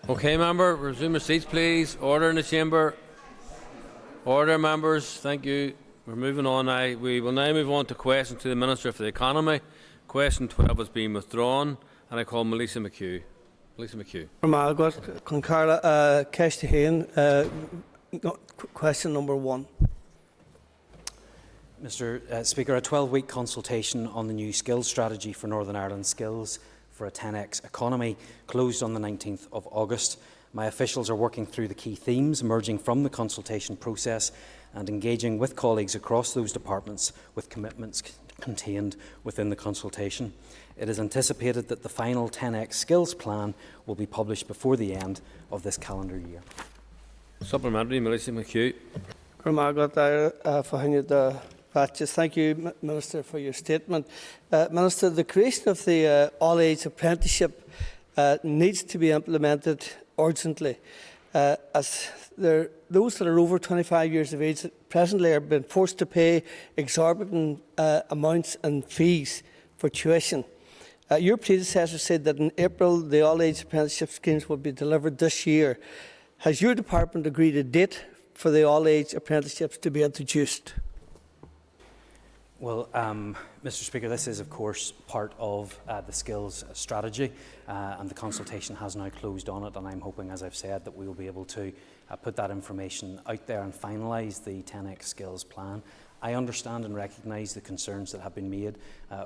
Okay, member, resume your seats, please. Order in the chamber. Order, members. Thank you. We're moving on now. We will now move on to questions to the Minister for the Economy. Question 12 has been withdrawn, and I call Melissa McHugh. Melissa McHugh. Question number 1. Mr. Speaker, a 12-week consultation on the new skills strategy for Northern Ireland Skills for a 10x economy closed on the 19th of August. My officials are working through the key themes emerging from the consultation process and engaging with colleagues across those departments with commitments contained within the consultation. It is anticipated that the final 10x skills plan will be published before the end of this calendar year. Supplementary, Melissa McHugh. Thank you, Minister, for your statement. Minister, the creation of the all-age apprenticeship needs to be implemented urgently, as those that are over 25 years of age presently are being forced to pay exorbitant amounts and fees for tuition. Your predecessor said that in April the all-age apprenticeship schemes will be delivered this year. Has your department agreed a date for the all-age apprenticeships to be introduced? Well, Mr. Speaker, this is of course part of the skills strategy, and the consultation has now closed on it, and I'm hoping, as I've said, that we will be able to put that information out there and finalise the 10x skills plan. I understand and recognise the concerns that have been made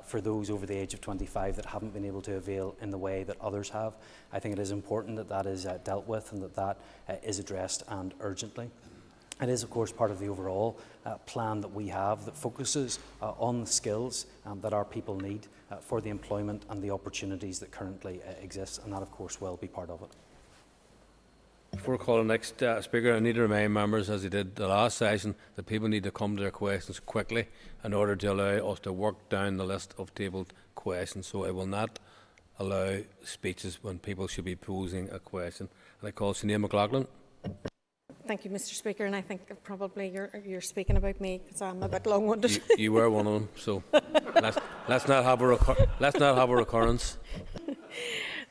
for those over the age of 25 that haven't been able to avail in the way that others have. I think it is important that that is dealt with and that that is addressed, and urgently. It is, of course, part of the overall plan that we have that focuses on the skills that our people need for the employment and the opportunities that currently exist, and that, of course, will be part of it. Before I call the next speaker, I need to remind members, as I did the last session, that people need to come to their questions quickly in order to allow us to work down the list of tabled questions. So I will not allow speeches when people should be posing a question. And I call Sinead McLaughlin. Thank you, Mr. Speaker, and I think probably you're speaking about me because I'm a bit long-winded. You were one of them, so let's not have a recurrence.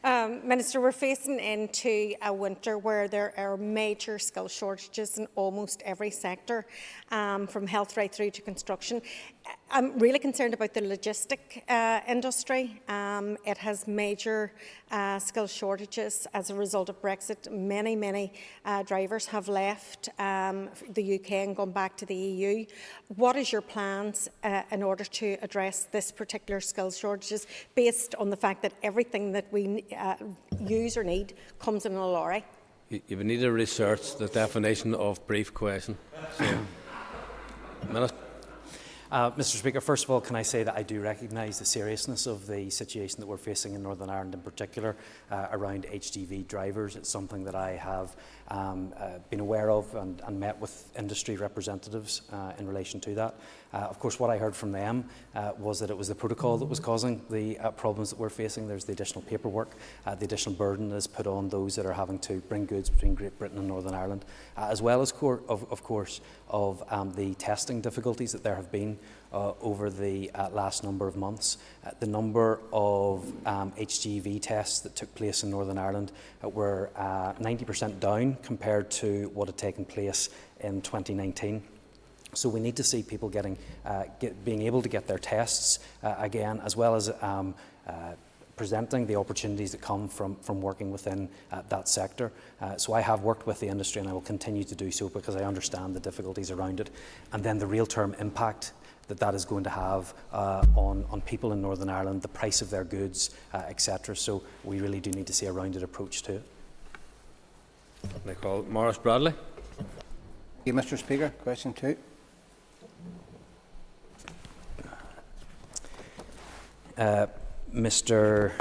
Minister, we're facing into a winter where there are major skill shortages in almost every sector, from health right through to construction. I'm really concerned about the logistic industry. It has major skill shortages as a result of Brexit. Many drivers have left the UK and gone back to the EU. What is your plans in order to address this particular skill shortages, based on the fact that everything that we use or need comes in a lorry? You would need to research the definition of brief question. So, Minister. Mr. Speaker, first of all, can I say that I do recognise the seriousness of the situation that we're facing in Northern Ireland, in particular around HGV drivers. It's something that I have been aware of and met with industry representatives in relation to that. Of course, what I heard from them was that it was the protocol that was causing the problems that we're facing. There's the additional paperwork, the additional burden is put on those that are having to bring goods between Great Britain and Northern Ireland, as well as, of course, the testing difficulties that there have been over the last number of months. The number of HGV tests that took place in Northern Ireland were 90% down compared to what had taken place in 2019. So we need to see people being able to get their tests again, as well as presenting the opportunities that come from working within that sector. So I have worked with the industry, and I will continue to do so, because I understand the difficulties around it, and then the real-term impact that is going to have on people in Northern Ireland, the price of their goods, etc. So we really do need to see a rounded approach to it. I call Maurice Bradley. Thank you, Mr. Speaker. Question 2. Mr.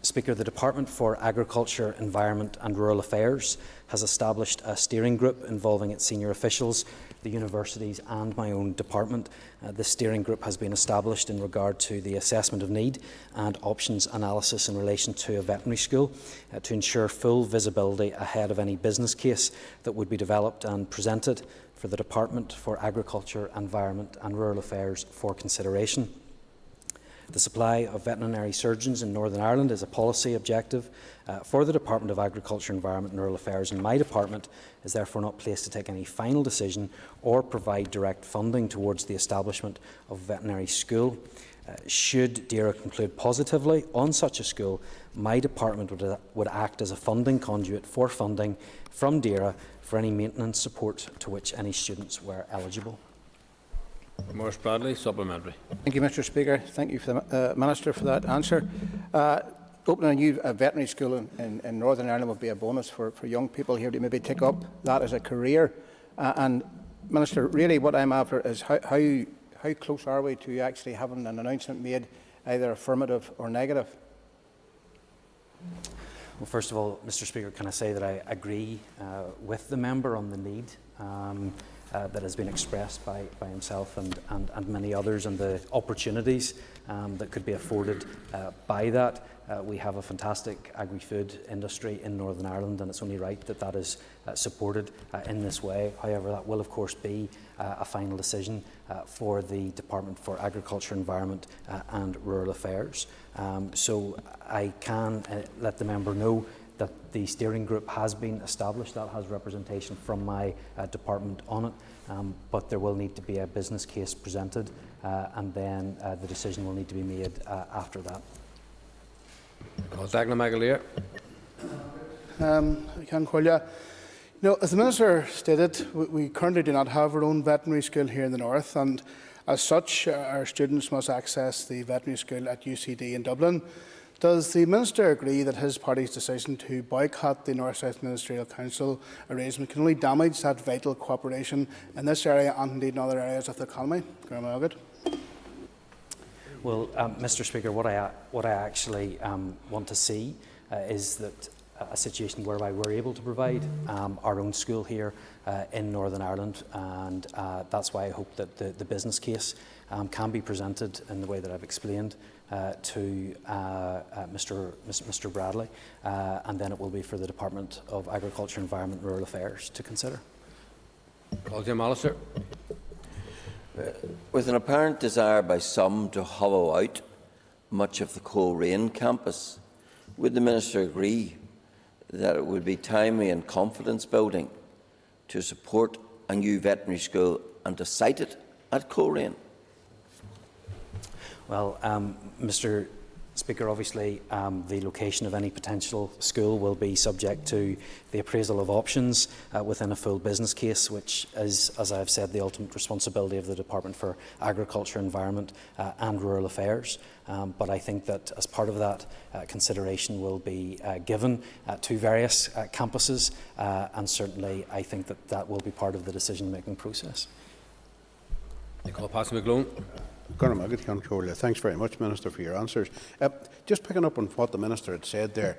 Speaker, the Department for Agriculture, Environment and Rural Affairs has established a steering group involving its senior officials, the universities and my own department. This steering group has been established in regard to the assessment of need and options analysis in relation to a veterinary school to ensure full visibility ahead of any business case that would be developed and presented for the Department for Agriculture, Environment and Rural Affairs for consideration. The supply of veterinary surgeons in Northern Ireland is a policy objective for the Department of Agriculture, Environment and Rural Affairs, and my department is therefore not placed to take any final decision or provide direct funding towards the establishment of a veterinary school. Should DAERA conclude positively on such a school, my department would act as a funding conduit for funding from DAERA for any maintenance support to which any students were eligible. Morris Bradley, supplementary. Thank you, Mr. Speaker. Thank you, for the Minister, for that answer. Opening a new veterinary school in Northern Ireland would be a bonus for young people here to maybe take up that as a career. And Minister, really what I'm after is how close are we to actually having an announcement made, either affirmative or negative? Well, first of all, Mr. Speaker, can I say that I agree with the member on the need that has been expressed by himself and many others, and the opportunities that could be afforded by that. We have a fantastic agri-food industry in Northern Ireland, and it's only right that that is supported in this way. However, that will of course be a final decision for the Department for Agriculture, Environment and Rural Affairs. So I can let the member know that the steering group has been established. That has representation from my department on it, but there will need to be a business case presented, and then the decision will need to be made after that. As the Minister stated, we currently do not have our own veterinary school here in the north, and as such our students must access the veterinary school at UCD in Dublin. Does the Minister agree that his party's decision to boycott the North South Ministerial Council arrangement can only damage that vital cooperation in this area and indeed in other areas of the economy? Well, Mr. Speaker, what I actually want to see is that a situation whereby we're able to provide our own school here in Northern Ireland, and that's why I hope that the business case can be presented in the way that I've explained to Mr. Bradley, and then it will be for the Department of Agriculture, Environment and Rural Affairs to consider. With an apparent desire by some to hollow out much of the Coleraine campus, would the Minister agree that it would be timely and confidence building to support a new veterinary school and to site it at Coleraine? Well, Mr. Speaker, obviously the location of any potential school will be subject to the appraisal of options within a full business case, which is, as I have said, the ultimate responsibility of the Department for Agriculture, Environment and Rural Affairs. But I think that as part of that, consideration will be given to various campuses, and certainly I think that that will be part of the decision-making process. McLaughlin. Thanks very much, Minister, for your answers. Just picking up on what the Minister had said there,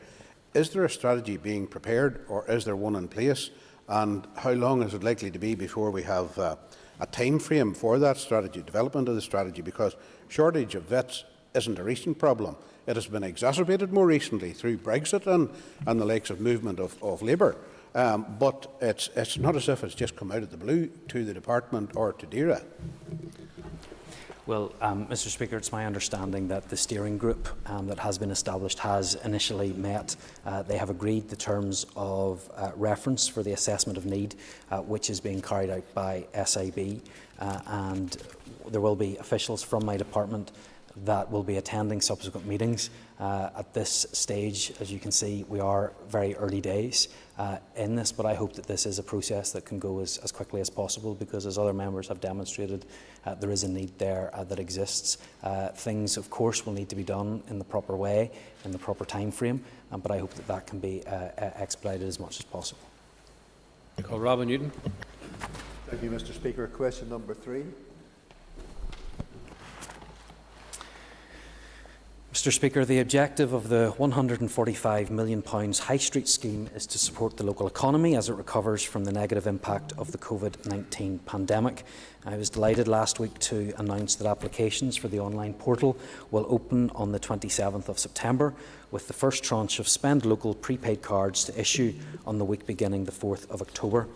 is there a strategy being prepared or is there one in place? And how long is it likely to be before we have a time frame for that strategy, development of the strategy? Because shortage of vets isn't a recent problem. It has been exacerbated more recently through Brexit and the likes of movement of labour. But it's not as if it's just come out of the blue to the department or to DAERA. Well, Mr. Speaker, it's my understanding that the steering group that has been established has initially met. They have agreed the terms of reference for the assessment of need, which is being carried out by SIB, and there will be officials from my department that will be attending subsequent meetings. At this stage, as you can see, we are very early days in this, but I hope that this is a process that can go as quickly as possible, because as other members have demonstrated, there is a need there that exists. Things, of course, will need to be done in the proper way, in the proper time frame, but I hope that that can be expedited as much as possible. Robin Newton. Thank you, Mr. Speaker. Question number 3. Mr. Speaker, the objective of the £145 million High Street scheme is to support the local economy as it recovers from the negative impact of the COVID-19 pandemic. I was delighted last week to announce that applications for the online portal will open on the 27th of September, with the first tranche of Spend Local prepaid cards to issue on the week beginning the 4th of October.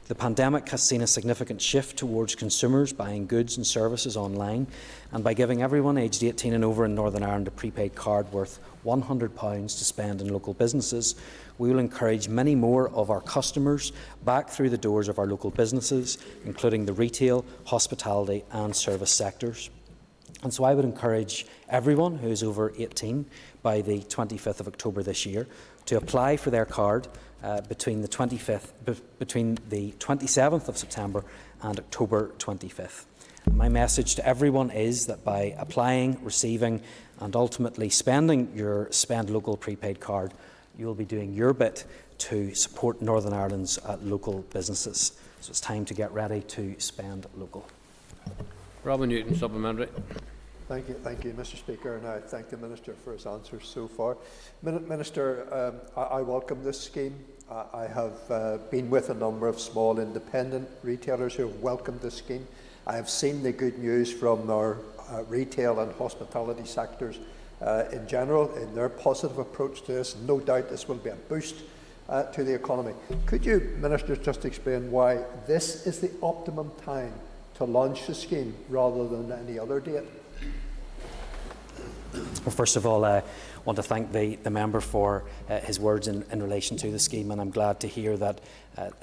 The pandemic has seen a significant shift towards consumers buying goods and services online, and by giving everyone aged 18 and over in Northern Ireland a prepaid card worth £100 to spend in local businesses, we will encourage many more of our customers back through the doors of our local businesses, including the retail, hospitality and service sectors. And so I would encourage everyone who is over 18 by the 25th of October this year to apply for their card between the 27th of September and October 25th. My message to everyone is that by applying, receiving and ultimately spending your Spend Local prepaid card, you will be doing your bit to support Northern Ireland's local businesses. So it's time to get ready to spend local. Robin Newton, supplementary. Thank you, Mr. Speaker, and I thank the Minister for his answers so far. Minister, I welcome this scheme. I have been with a number of small independent retailers who have welcomed this scheme. I have seen the good news from our retail and hospitality sectors in general in their positive approach to this. No doubt this will be a boost to the economy. Could you, Minister, just explain why this is the optimum time to launch the scheme rather than any other date? Well, first of all, I want to thank the member for his words in relation to the scheme, and I'm glad to hear that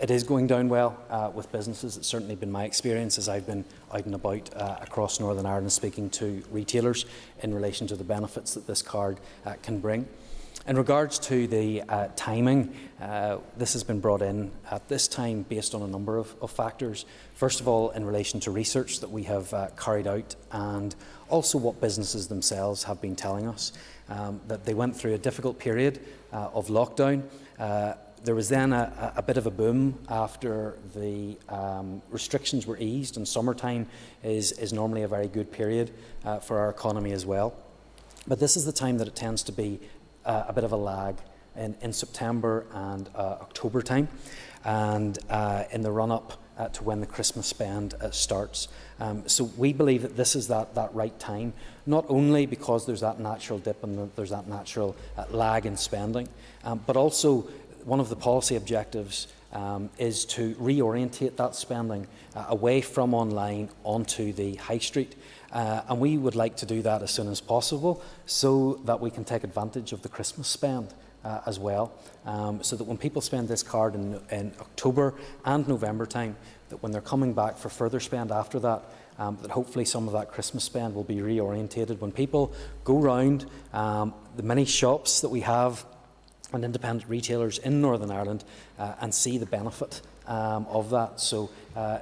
it is going down well with businesses. It's certainly been my experience as I've been out and about across Northern Ireland speaking to retailers in relation to the benefits that this card can bring. In regards to the timing, this has been brought in at this time based on a number of factors. First of all, in relation to research that we have carried out, and also what businesses themselves have been telling us, that they went through a difficult period of lockdown. There was then a bit of a boom after the restrictions were eased, and summertime is normally a very good period for our economy as well. But this is the time that it tends to be a bit of a lag in September and October time, and in the run-up to when the Christmas spend starts. So we believe that this is that right time, not only because there's that natural dip and there's that natural lag in spending, but also one of the policy objectives is to reorientate that spending away from online onto the high street. And we would like to do that as soon as possible so that we can take advantage of the Christmas spend as well, so that when people spend this card in October and November time, that when they're coming back for further spend after that, that hopefully some of that Christmas spend will be reorientated. When people go round the many shops that we have and independent retailers in Northern Ireland and see the benefit of that. So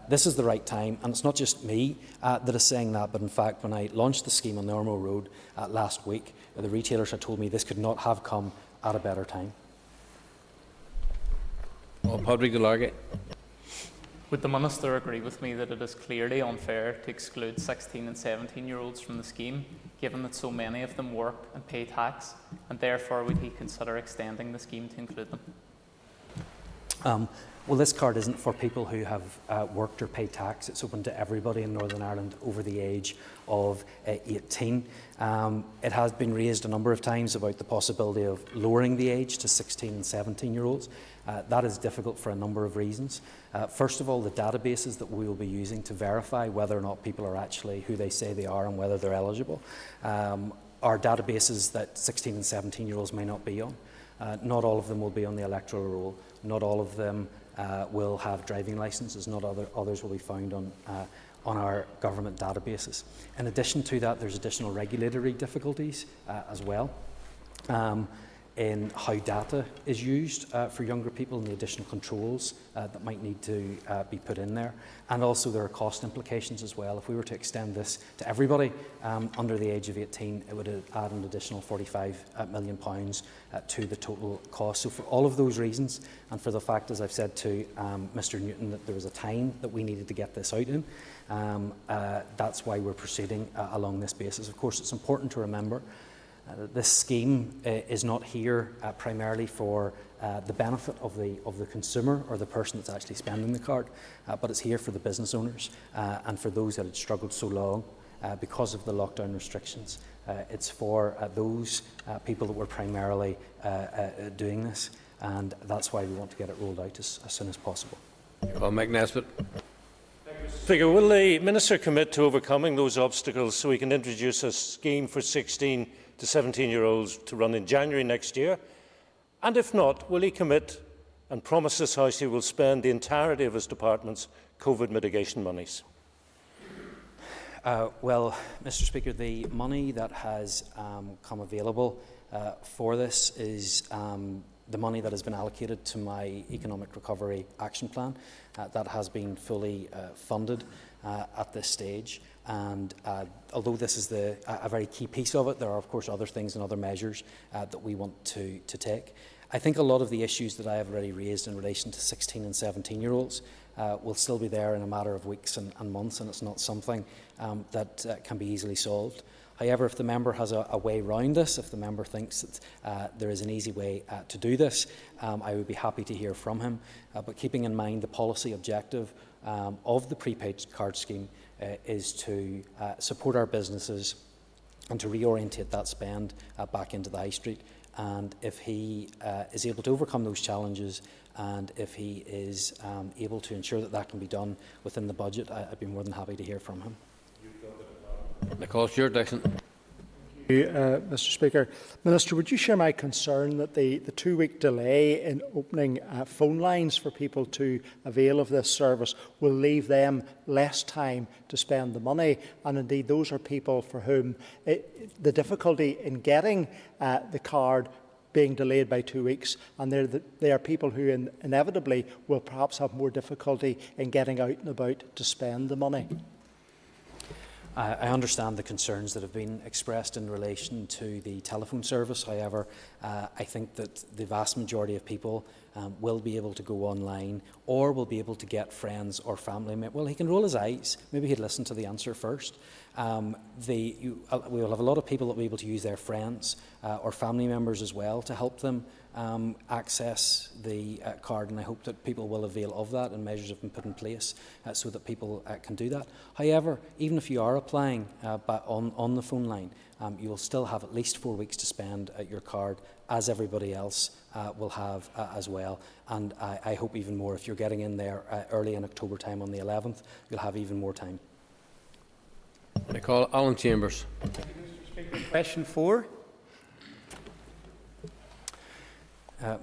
this is the right time, and it's not just me that is saying that, but in fact when I launched the scheme on the Ormeau Road last week, the retailers had told me this could not have come at a better time. Well, Padraig Delargy. Would the Minister agree with me that it is clearly unfair to exclude 16 and 17-year-olds from the scheme, given that so many of them work and pay tax, and therefore would he consider extending the scheme to include them? Well, this card isn't for people who have worked or paid tax. It's open to everybody in Northern Ireland over the age of 18. It has been raised a number of times about the possibility of lowering the age to 16 and 17-year-olds. That is difficult for a number of reasons. First of all, the databases that we will be using to verify whether or not people are actually who they say they are and whether they're eligible are databases that 16 and 17-year-olds may not be on. Not all of them will be on the electoral roll. Not all of them will have driving licences. Not others will be found on our government databases. In addition to that, there's additional regulatory difficulties as well in how data is used for younger people and the additional controls that might need to be put in there. And also there are cost implications as well. If we were to extend this to everybody under the age of 18, it would add an additional £45 million to the total cost. So for all of those reasons, and for the fact, as I've said to Mr Newton, that there was a time that we needed to get this out in, that's why we're proceeding along this basis. Of course, it's important to remember this scheme is not here primarily for the benefit of the consumer or the person that's actually spending the card, but it's here for the business owners and for those that had struggled so long because of the lockdown restrictions. It's for those people that were primarily doing this, and that's why we want to get it rolled out as soon as possible. Call Mike Nesbitt. Speaker, will the Minister commit to overcoming those obstacles so we can introduce a scheme for 16 to 17-year-olds to run in January next year? And if not, will he commit and promise this House he will spend the entirety of his department's COVID mitigation monies? Well, Mr. Speaker, the money that has come available for this is the money that has been allocated to my Economic Recovery Action Plan. That has been fully funded at this stage. And although this is a very key piece of it, there are of course other things and other measures that we want to take. I think a lot of the issues that I have already raised in relation to 16 and 17-year-olds will still be there in a matter of weeks and months, and it's not something that can be easily solved. However, if the member has a way round this, if the member thinks that there is an easy way to do this, I would be happy to hear from him. But keeping in mind the policy objective of the prepaid card scheme is to support our businesses and to reorientate that spend back into the high street. And if he is able to overcome those challenges, and if he is able to ensure that that can be done within the budget, I'd be more than happy to hear from him. Nicole Stewart Dixon. Thank you, Mr. Speaker. Minister, would you share my concern that the 2-week delay in opening phone lines for people to avail of this service will leave them less time to spend the money? And indeed, those are people for whom the difficulty in getting the card being delayed by 2 weeks, and they are people who inevitably will perhaps have more difficulty in getting out and about to spend the money. I understand the concerns that have been expressed in relation to the telephone service. However, I think that the vast majority of people will be able to go online or will be able to get friends or family. Well, he can roll his eyes. Maybe he'd listen to the answer first. We will have a lot of people that will be able to use their friends or family members as well to help them access the card, and I hope that people will avail of that, and measures have been put in place so that people can do that. However, even if you are applying on the phone line, you will still have at least 4 weeks to spend your card, as everybody else will have as well. And I hope even more, if you're getting in there early in October time on the 11th, you'll have even more time. I call Alan Chambers. Question 4.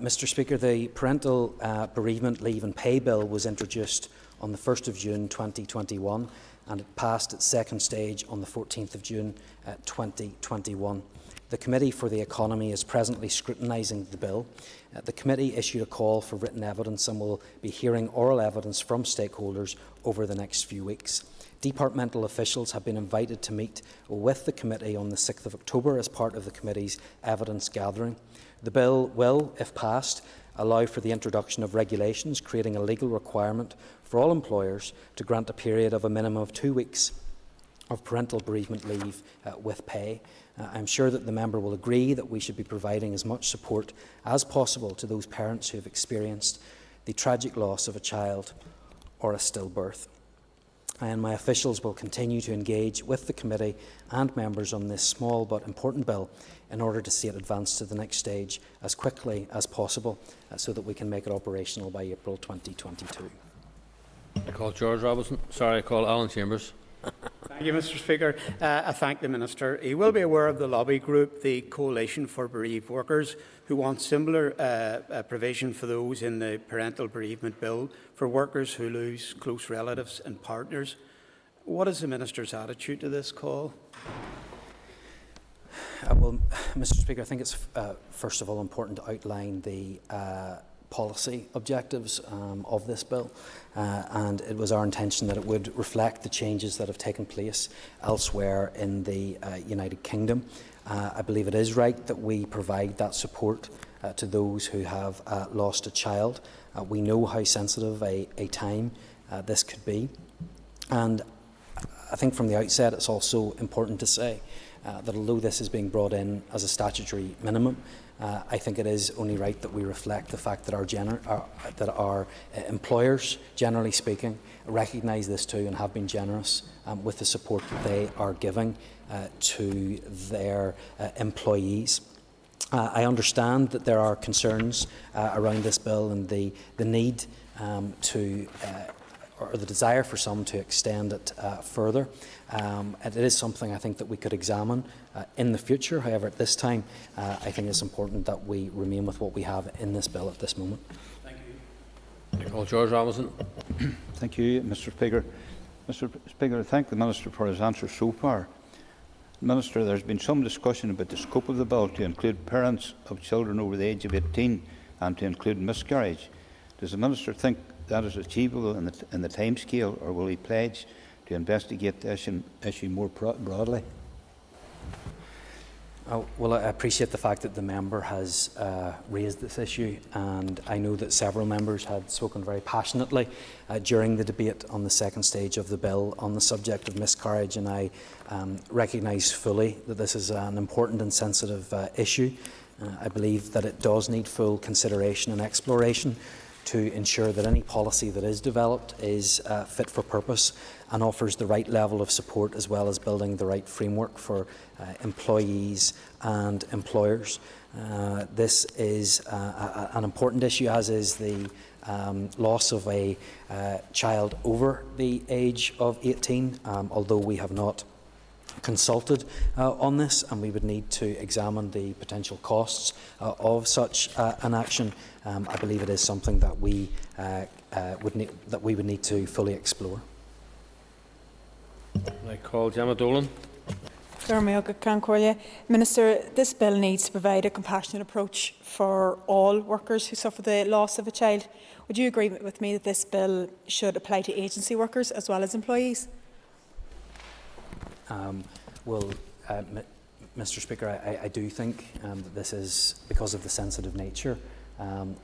Mr. Speaker, the Parental Bereavement Leave and Pay Bill was introduced on the 1st of June 2021, and it passed its second stage on the 14th of June 2021. The Committee for the Economy is presently scrutinising the bill. The committee issued a call for written evidence and will be hearing oral evidence from stakeholders over the next few weeks. Departmental officials have been invited to meet with the committee on the 6th of October as part of the committee's evidence gathering. The bill will, if passed, allow for the introduction of regulations creating a legal requirement for all employers to grant a period of a minimum of 2 weeks of parental bereavement leave with pay. I'm sure that the member will agree that we should be providing as much support as possible to those parents who have experienced the tragic loss of a child or a stillbirth. And my officials will continue to engage with the committee and members on this small but important bill in order to see it advance to the next stage as quickly as possible so that we can make it operational by April 2022. I call George Robinson. Sorry, I call Alan Chambers. Thank you, Mr. Speaker. I thank the Minister. He will be aware of the lobby group, the Coalition for Bereaved Workers, who want similar provision for those in the Parental Bereavement Bill for workers who lose close relatives and partners. What is the Minister's attitude to this call? Well, Mr. Speaker, I think it's first of all important to outline the policy objectives of this bill, and it was our intention that it would reflect the changes that have taken place elsewhere in the United Kingdom. I believe it is right that we provide that support to those who have lost a child. We know how sensitive a time this could be, and I think from the outset it's also important to say that although this is being brought in as a statutory minimum, I think it is only right that we reflect the fact that our employers, generally speaking, recognise this too and have been generous with the support that they are giving to their employees. I understand that there are concerns around this bill and the need or the desire for some to extend it further. And it is something I think that we could examine in the future. However, at this time, I think it's important that we remain with what we have in this bill at this moment. Thank you. I call George Robinson. Thank you, Mr. Speaker. Mr. Speaker, I thank the Minister for his answer so far. Minister, there has been some discussion about the scope of the bill to include parents of children over the age of 18 and to include miscarriage. Does the Minister think that is achievable in the timescale, or will he pledge to investigate the issue more broadly? Well, I appreciate the fact that the member has raised this issue, and I know that several members had spoken very passionately during the debate on the second stage of the bill on the subject of miscarriage, and I recognise fully that this is an important and sensitive issue. I believe that it does need full consideration and exploration to ensure that any policy that is developed is fit for purpose and offers the right level of support, as well as building the right framework for employees and employers. This is an important issue, as is the loss of a child over the age of 18, although we have not consulted on this, and we would need to examine the potential costs of such an action. I believe it is something that we would need to fully explore. I call Gemma Dolan. Minister, this bill needs to provide a compassionate approach for all workers who suffer the loss of a child. Would you agree with me that this bill should apply to agency workers as well as employees? Mr. Speaker, I do think that this is, because of the sensitive nature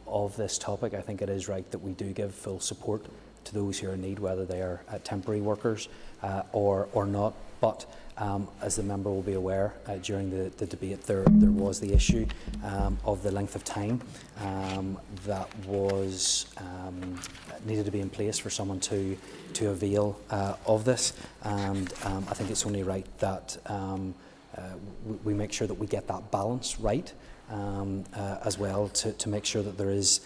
of this topic, I think it is right that we do give full support to those who are in need, whether they are temporary workers or not. But as the member will be aware, during the debate there was the issue of the length of time that was needed to be in place for someone to avail of this, and I think it's only right that we make sure that we get that balance right, as well, to make sure that there is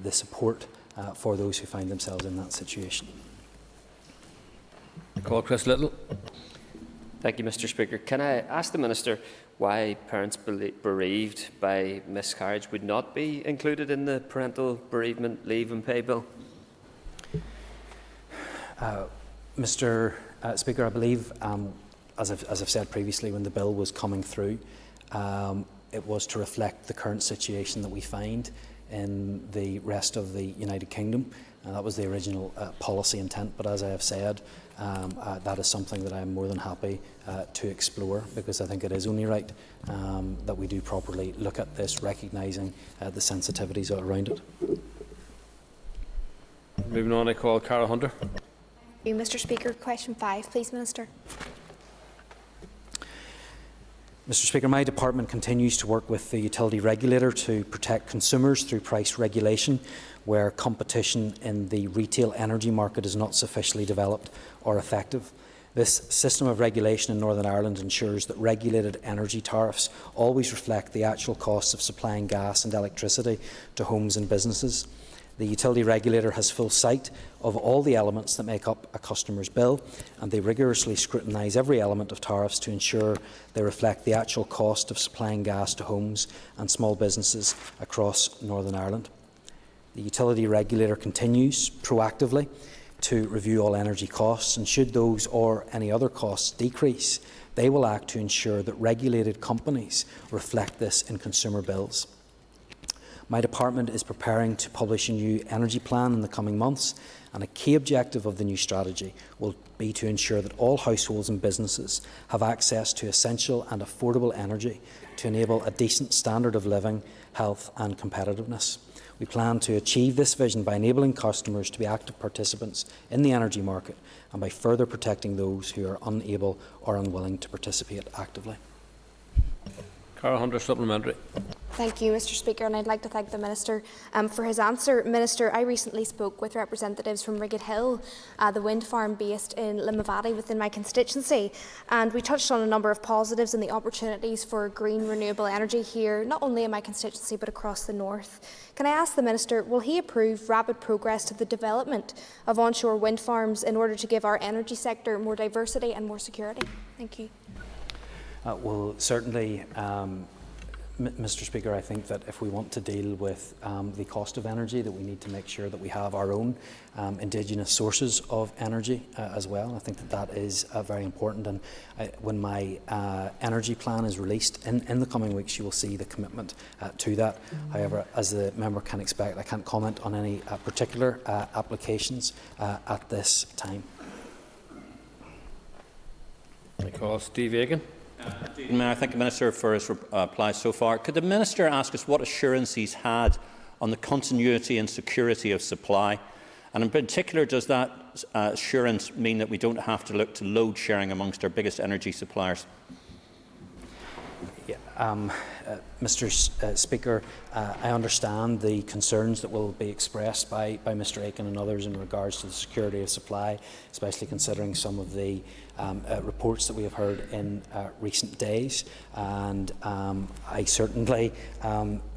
the support for those who find themselves in that situation. Call Chris Little. Thank you, Mr. Speaker. Can I ask the Minister why parents bereaved by miscarriage would not be included in the Parental Bereavement Leave and Pay Bill? Mr. Speaker, I believe, as I've said previously, when the bill was coming through, it was to reflect the current situation that we find in the rest of the United Kingdom. That was the original policy intent, but as I have said, that is something that I am more than happy to explore, because I think it is only right that we do properly look at this, recognising the sensitivities around it. Moving on, I call Cara Hunter. Mr. Speaker, question 5, please, Minister. Mr. Speaker, my department continues to work with the utility regulator to protect consumers through price regulation where competition in the retail energy market is not sufficiently developed or effective. This system of regulation in Northern Ireland ensures that regulated energy tariffs always reflect the actual costs of supplying gas and electricity to homes and businesses. The utility regulator has full sight of all the elements that make up a customer's bill, and they rigorously scrutinise every element of tariffs to ensure they reflect the actual cost of supplying gas to homes and small businesses across Northern Ireland. The utility regulator continues proactively to review all energy costs, and should those or any other costs decrease, they will act to ensure that regulated companies reflect this in consumer bills. My department is preparing to publish a new energy plan in the coming months, and a key objective of the new strategy will be to ensure that all households and businesses have access to essential and affordable energy to enable a decent standard of living, health and competitiveness. We plan to achieve this vision by enabling customers to be active participants in the energy market and by further protecting those who are unable or unwilling to participate actively. Cara Hunter, supplementary. Thank you, Mr Speaker, and I'd like to thank the Minister for his answer. Minister, I recently spoke with representatives from Rigged Hill, the wind farm based in Limavady within my constituency, and we touched on a number of positives and the opportunities for green renewable energy here, not only in my constituency but across the north. Can I ask the Minister, will he approve rapid progress to the development of onshore wind farms in order to give our energy sector more diversity and more security? Thank you. Well, certainly, Mr Speaker, I think that if we want to deal with the cost of energy, that we need to make sure that we have our own indigenous sources of energy as well. I think that that is very important, and when my energy plan is released in the coming weeks, you will see the commitment to that. However, as the member can expect, I can't comment on any particular applications at this time. I call Steve Aiken. May I thank the Minister for his reply so far. Could the Minister ask us what assurance he's had on the continuity and security of supply? And in particular, does that assurance mean that we don't have to look to load sharing amongst our biggest energy suppliers? Yeah, Mr Speaker, I understand the concerns that will be expressed by Mr Aiken and others in regards to the security of supply, especially considering some of the reports that we have heard in recent days. And I certainly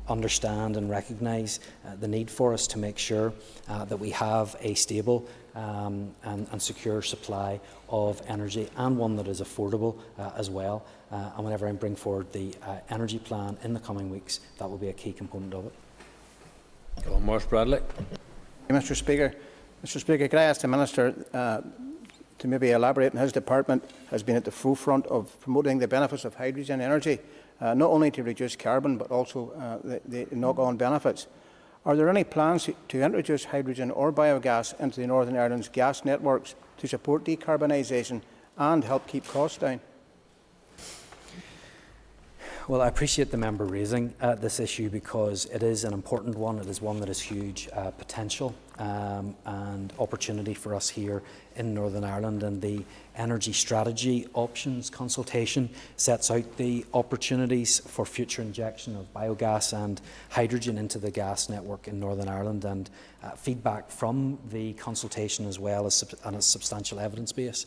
understand and recognise the need for us to make sure that we have a stable and secure supply of energy, and one that is affordable as well. And whenever I bring forward the energy plan in the coming weeks, that will be a key component of it. Marsh Bradley. Mr Speaker, could I ask the Minister to maybe elaborate on his department has been at the forefront of promoting the benefits of hydrogen energy, not only to reduce carbon but also the knock-on benefits. Are there any plans to introduce hydrogen or biogas into the Northern Ireland's gas networks to support decarbonisation and help keep costs down? Well, I appreciate the member raising this issue because it is an important one. It is one that has huge potential and opportunity for us here in Northern Ireland, and the Energy Strategy Options consultation sets out the opportunities for future injection of biogas and hydrogen into the gas network in Northern Ireland, and feedback from the consultation, as well as a substantial evidence base,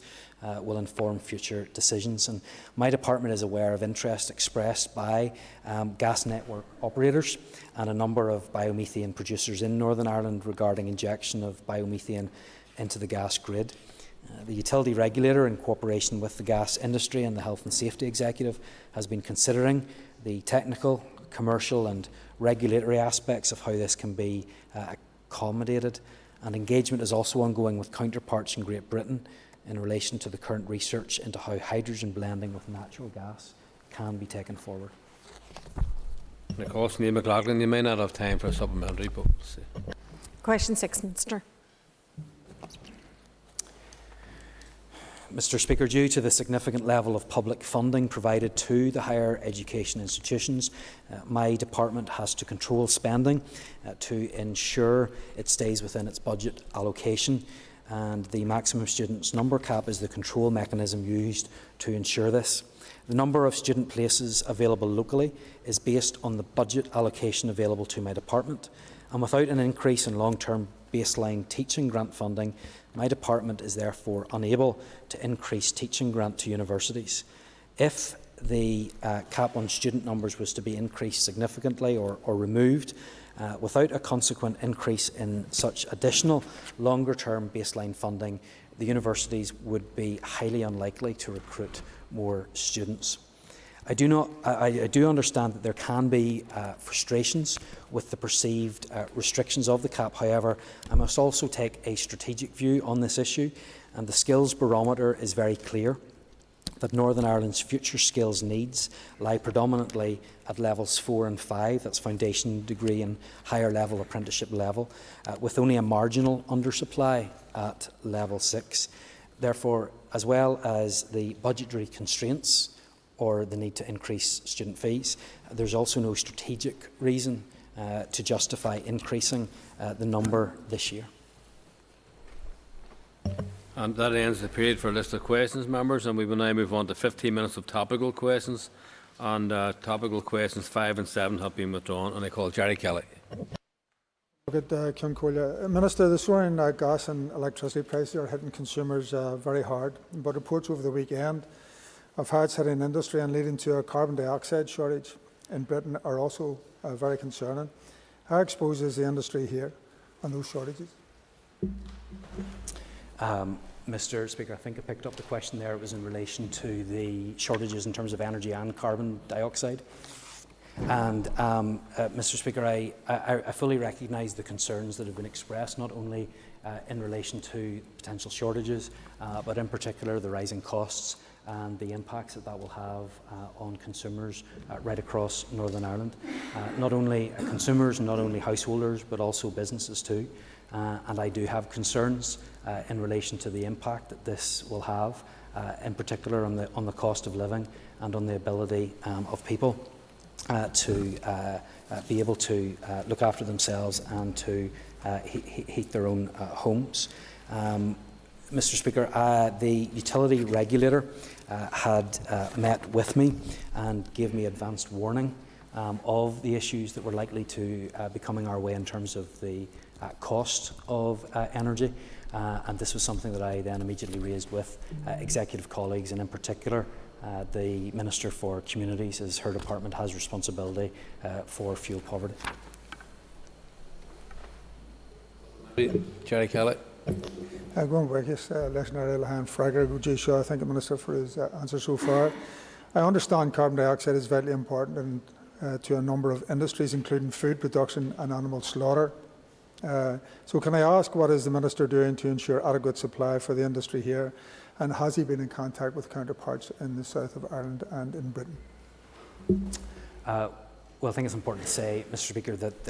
will inform future decisions. And my department is aware of interest expressed by gas network operators and a number of biomethane producers in Northern Ireland regarding injection of biomethane into the gas grid. The utility regulator, in cooperation with the gas industry and the Health and Safety Executive, has been considering the technical, commercial and regulatory aspects of how this can be accommodated, and engagement is also ongoing with counterparts in Great Britain in relation to the current research into how hydrogen blending with natural gas can be taken forward. McLaughlin, you may not have time for a supplementary, but Question 6, Minister. Mr Speaker, due to the significant level of public funding provided to the higher education institutions, my department has to control spending to ensure it stays within its budget allocation, and the maximum students number cap is the control mechanism used to ensure this. The number of student places available locally is based on the budget allocation available to my department, and without an increase in long-term baseline teaching grant funding, my department is therefore unable to increase teaching grant to universities. If the cap on student numbers was to be increased significantly or removed, without a consequent increase in such additional longer-term baseline funding, the universities would be highly unlikely to recruit more students. I do understand that there can be frustrations with the perceived restrictions of the cap. However, I must also take a strategic view on this issue, and the skills barometer is very clear that Northern Ireland's future skills needs lie predominantly at levels 4 and 5, that's foundation degree and higher level apprenticeship level, with only a marginal undersupply at level 6. Therefore, as well as the budgetary constraints or the need to increase student fees, there's also no strategic reason to justify increasing the number this year. And that ends the period for a list of questions, members, and we will now move on to 15 minutes of topical questions. And topical questions 5 and 7 have been withdrawn, and I call Jerry Kelly. Minister, the soaring gas and electricity prices are hitting consumers very hard, but reports over the weekend of how it's hitting industry and leading to a carbon dioxide shortage in Britain are also very concerning. How exposed is the industry here on those shortages? Mr. Speaker, I think I picked up the question there. It was in relation to the shortages in terms of energy and carbon dioxide. And Mr. Speaker, I fully recognise the concerns that have been expressed, not only in relation to potential shortages, but in particular the rising costs and the impacts that will have on consumers right across Northern Ireland. Not only consumers, not only householders, but also businesses too. And I do have concerns in relation to the impact that this will have, in particular on the cost of living and on the ability of people to be able to look after themselves and to heat their own homes. Mr. Speaker, the utility regulator had met with me and gave me advanced warning of the issues that were likely to be coming our way in terms of the cost of energy. And this was something that I then immediately raised with executive colleagues, and in particular the Minister for Communities, as her department has responsibility for fuel poverty. Jerry Kelly. Going back, Legendary Lahan Fragger, I thank the Minister for his answer so far. I understand carbon dioxide is vitally important to a number of industries, including food production and animal slaughter. So can I ask, what is the Minister doing to ensure adequate supply for the industry here, and has he been in contact with counterparts in the south of Ireland and in Britain? Well, I think it's important to say, Mr. Speaker, that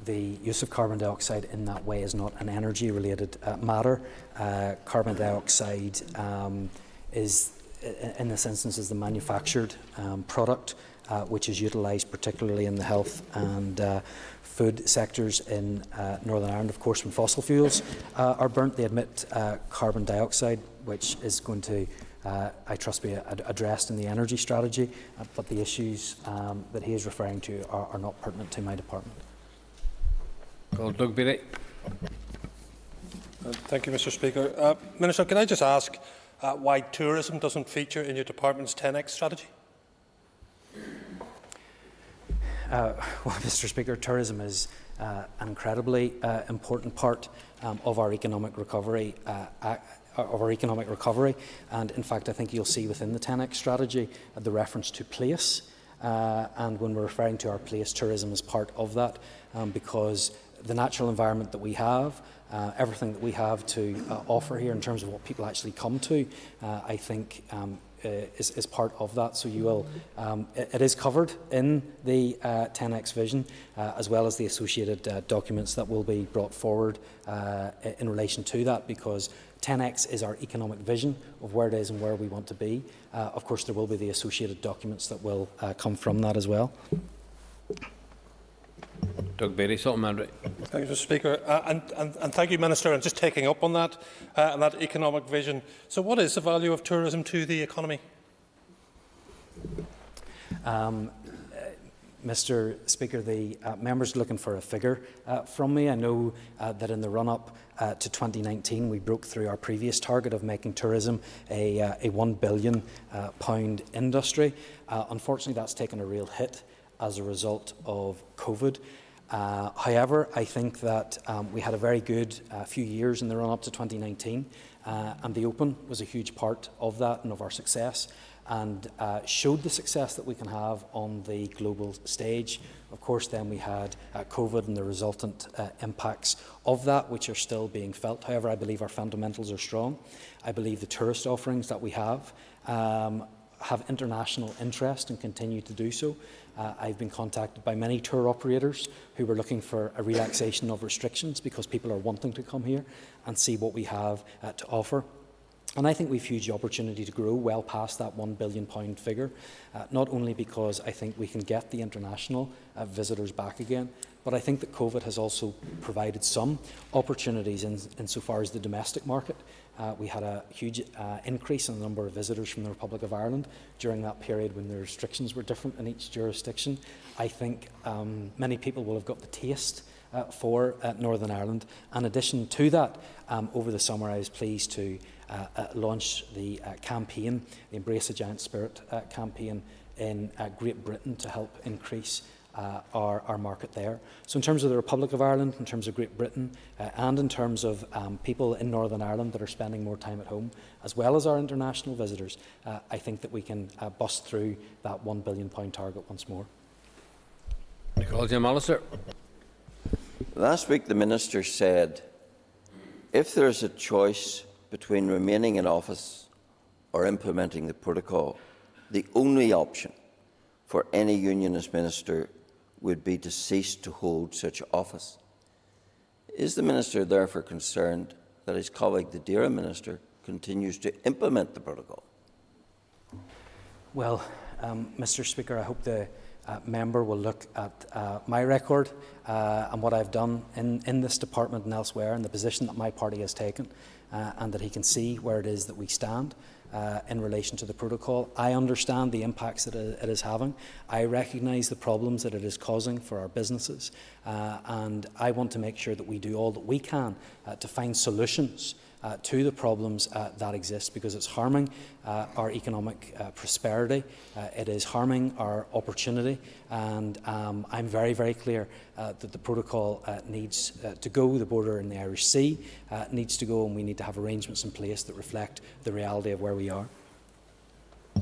the use of carbon dioxide in that way is not an energy-related matter. Carbon dioxide is, in this instance, is the manufactured product which is utilised particularly in the health and food sectors in Northern Ireland. Of course, when fossil fuels are burnt, they emit carbon dioxide, which is going to, I trust, be addressed in the energy strategy. But the issues that he is referring to are not pertinent to my department. Doug Beattie. Thank you, Mr. Speaker. Minister, can I just ask why tourism doesn't feature in your department's 10X strategy? Well, Mr. Speaker, tourism is an incredibly important part of our economic recovery. And in fact, I think you'll see within the 10X strategy the reference to place. And when we're referring to our place, tourism is part of that, because the natural environment that we have, everything that we have to offer here in terms of what people actually come to, I think is part of that. So you will, it is covered in the 10X vision, as well as the associated documents that will be brought forward in relation to that, because 10X is our economic vision of where it is and where we want to be. Of course, there will be the associated documents that will come from that as well. Doug Beattie, supplementary. Thank you, Mr. Speaker. And thank you, Minister, and just taking up on that economic vision. So what is the value of tourism to the economy? Mr. Speaker, the members are looking for a figure from me. I know that in the run-up to 2019, we broke through our previous target of making tourism a £1 billion industry. Unfortunately, that's taken a real hit as a result of COVID. However, I think that we had a very good few years in the run-up to 2019, and the Open was a huge part of that and of our success, and showed the success that we can have on the global stage. Of course, then we had COVID and the resultant impacts of that, which are still being felt. However, I believe our fundamentals are strong. I believe the tourist offerings that we have international interest and continue to do so. I've been contacted by many tour operators who were looking for a relaxation of restrictions because people are wanting to come here and see what we have to offer. And I think we've huge opportunity to grow well past that £1 billion figure, not only because I think we can get the international visitors back again, But I think that COVID has also provided some opportunities insofar as the domestic market. We had a huge increase in the number of visitors from the Republic of Ireland during that period when the restrictions were different in each jurisdiction. I think many people will have got the taste for Northern Ireland. In addition to that, over the summer I was pleased to launch the campaign, the Embrace a Giant Spirit campaign in Great Britain to help increase our market there. So in terms of the Republic of Ireland, in terms of Great Britain, and in terms of people in Northern Ireland that are spending more time at home, as well as our international visitors, I think that we can bust through that £1 billion target once more. Last week the Minister said, if there is a choice between remaining in office or implementing the protocol, the only option for any unionist minister would be to cease to hold such office. Is the Minister therefore concerned that his colleague, the DAERA Minister, continues to implement the protocol? Well, Mr. Speaker, I hope the member will look at my record and what I've done in this department and elsewhere, and the position that my party has taken, and that he can see where it is that we stand in relation to the protocol. I understand the impacts that it is having. I recognise the problems that it is causing for our businesses, and I want to make sure that we do all that we can to find solutions to the problems that exist, because it's harming our economic prosperity, it is harming our opportunity, and I'm very, very clear that the protocol needs to go. The border in the Irish Sea needs to go, and we need to have arrangements in place that reflect the reality of where we are.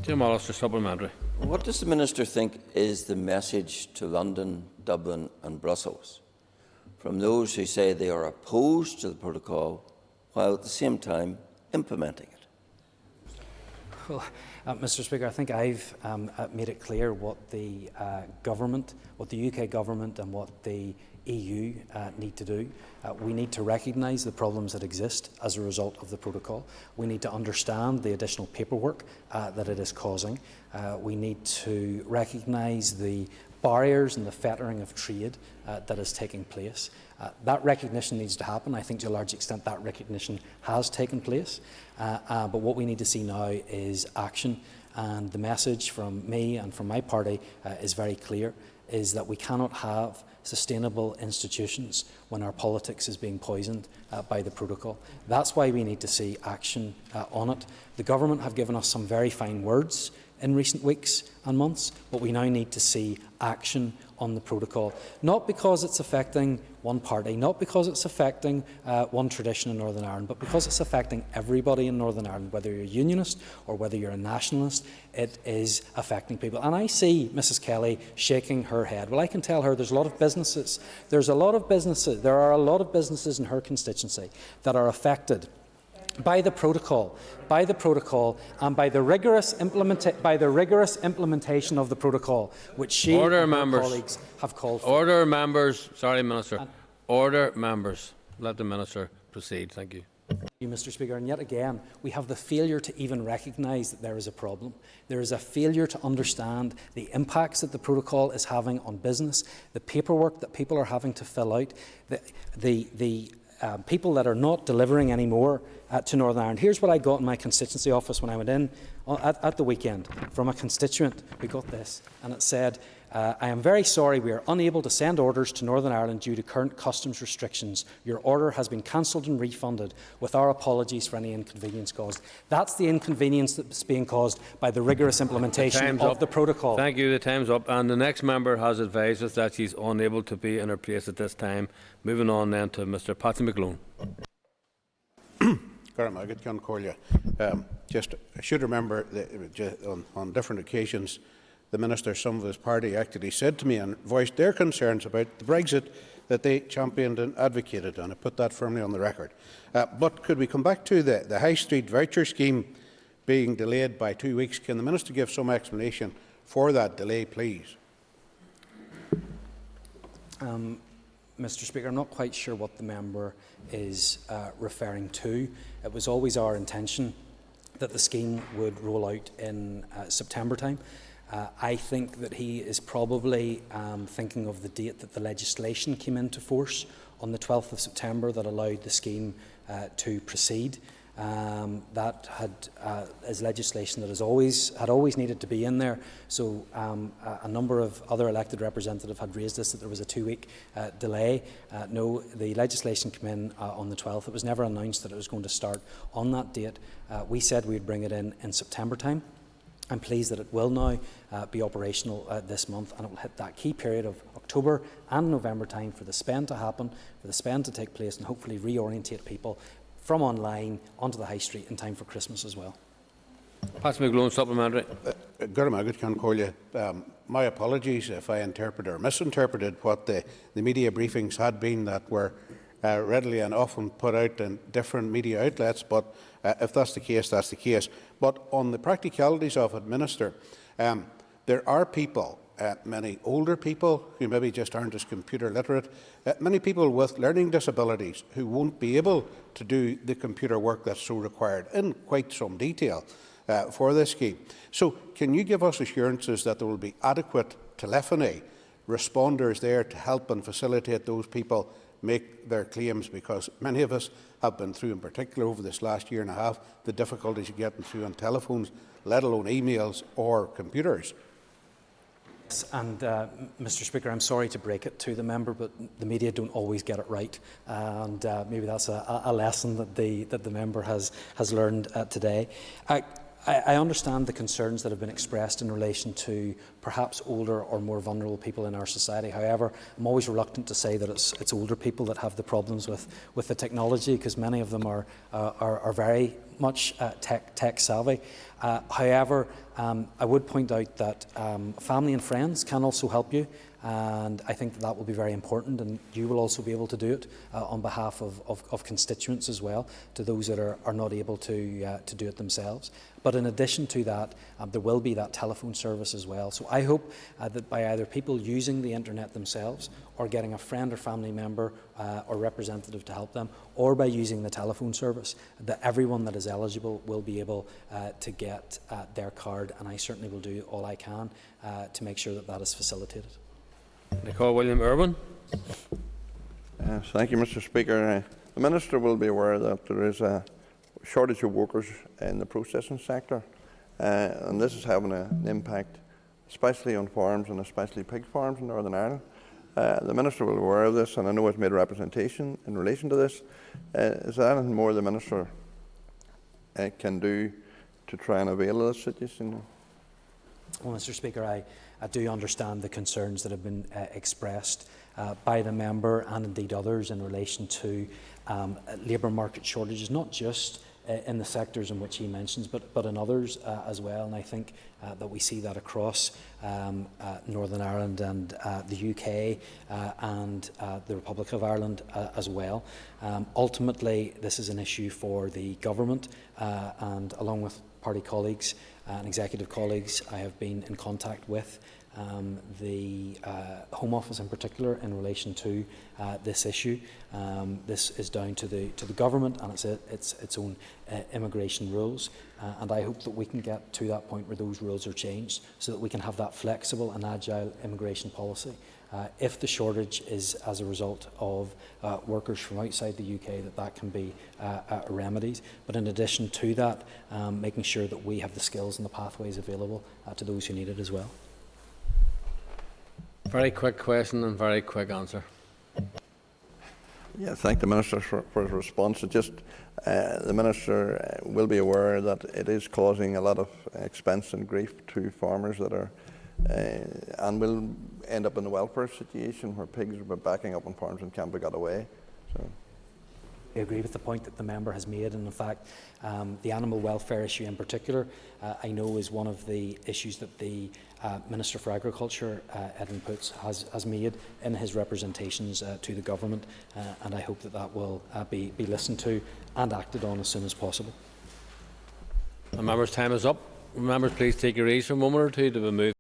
Jim Allister, supplementary. What does the Minister think is the message to London, Dublin and Brussels from those who say they are opposed to the protocol while at the same time implementing it? Well, Mr. Speaker, I think I've made it clear what the government, what the UK government and what the EU need to do. We need to recognise the problems that exist as a result of the protocol. We need to understand the additional paperwork that it is causing. We need to recognise the barriers and the fettering of trade that is taking place. That recognition needs to happen. I think to a large extent that recognition has taken place. But what we need to see now is action. And the message from me and from my party is very clear, is that we cannot have sustainable institutions when our politics is being poisoned by the protocol. That's why we need to see action on it. The government have given us some very fine words in recent weeks and months, but we now need to see action on the protocol, not because it's affecting one party, not because it's affecting one tradition in Northern Ireland, but because it's affecting everybody in Northern Ireland, whether you're a unionist or whether you're a nationalist. It is affecting people. And I see Mrs Kelly shaking her head. Well, I can tell her there's a lot of businesses. There are a lot of businesses in her constituency that are affected by the protocol, and by the rigorous implementation of the protocol, which she and her colleagues have called for. Order, members. Sorry, Minister. Order, members. Let the Minister proceed. Thank you. Thank you, Mr. Speaker. And yet again, we have the failure to even recognise that there is a problem. There is a failure to understand the impacts that the protocol is having on business, the paperwork that people are having to fill out, the people that are not delivering anymore to Northern Ireland. Here's what I got in my constituency office when I went in at the weekend from a constituent. We got this, and it said, I am very sorry we are unable to send orders to Northern Ireland due to current customs restrictions. Your order has been cancelled and refunded, with our apologies for any inconvenience caused. That's the inconvenience that's being caused by the rigorous implementation of the protocol. Thank you. The time's up. And the next member has advised us that she's unable to be in her place at this time. Moving on then to Mr. Patsy McLaughlin. Just, I should remember that on different occasions, the Minister, some of his party actually said to me and voiced their concerns about the Brexit that they championed and advocated, and I put that firmly on the record. But could we come back to the High Street voucher scheme being delayed by 2 weeks? Can the Minister give some explanation for that delay, please? Mr. Speaker, I'm not quite sure what the member is referring to. It was always our intention that the scheme would roll out in September time. I think that he is probably thinking of the date that the legislation came into force on the 12th of September that allowed the scheme to proceed. That is legislation that had always needed to be in there. So a number of other elected representatives had raised this, that there was a 2-week delay. No, the legislation came in on the 12th. It was never announced that it was going to start on that date. We said we'd bring it in September time. I'm pleased that it will now be operational this month, and it will hit that key period of October and November time for the spend to happen, for the spend to take place, and hopefully reorientate people from online onto the high street in time for Christmas as well. Patrick McLaughlin, supplementary. My apologies if I interpreted or misinterpreted what the media briefings had been that were readily and often put out in different media outlets, but if that's the case, that's the case. But on the practicalities of it, Minister, there are people, many older people who maybe just aren't as computer literate, many people with learning disabilities who won't be able to do the computer work that's so required in quite some detail for this scheme. So can you give us assurances that there will be adequate telephony responders there to help and facilitate those people make their claims, because many of us have been through, in particular over this last year and a half, the difficulties of getting through on telephones, let alone emails or computers? And Mr. Speaker, I'm sorry to break it to the member, but the media don't always get it right, and maybe that's a lesson that the member has learned today. I understand the concerns that have been expressed in relation to perhaps older or more vulnerable people in our society. However, I'm always reluctant to say that it's older people that have the problems with the technology, because many of them are very much tech savvy. However, I would point out that family and friends can also help you, and I think that will be very important, and you will also be able to do it on behalf of constituents as well, to those that are not able to do it themselves. But in addition to that, there will be that telephone service as well. So I hope that by either people using the internet themselves, or getting a friend or family member or representative to help them, or by using the telephone service, that everyone that is eligible will be able to get their card, and I certainly will do all I can to make sure that that is facilitated. Nicole William Irwin. Thank you, Mr. Speaker. The Minister will be aware that there is a shortage of workers in the processing sector, and this is having an impact, especially on farms, and especially pig farms in Northern Ireland. The Minister will be aware of this, and I know it's made a representation in relation to this. Is there anything more the Minister can do to try and avail of this situation? Well, Mr. Speaker, I do understand the concerns that have been expressed by the member and indeed others in relation to labour market shortages, not just in the sectors in which he mentions, but in others as well. And I think that we see that across Northern Ireland and the UK and the Republic of Ireland as well. Ultimately, this is an issue for the government, and along with party colleagues and executive colleagues, I have been in contact with the Home Office in particular in relation to this issue. This is down to the government and its own immigration rules, and I hope that we can get to that point where those rules are changed so that we can have that flexible and agile immigration policy. If the shortage is as a result of workers from outside the UK, that can be remedied. But in addition to that, making sure that we have the skills and the pathways available to those who need it as well. Very quick question and very quick answer. Yeah, thank the Minister for his response. The Minister will be aware that it is causing a lot of expense and grief to farmers that are and will end up in a welfare situation where pigs are backing up on farms and can't be got away. So. I agree with the point that the member has made, and in fact the animal welfare issue in particular I know is one of the issues that the Minister for Agriculture, Edwin Poots, has made in his representations to the government, and I hope that will be listened to and acted on as soon as possible. The member's time is up. Members, please take your ease for a moment or two to be moved.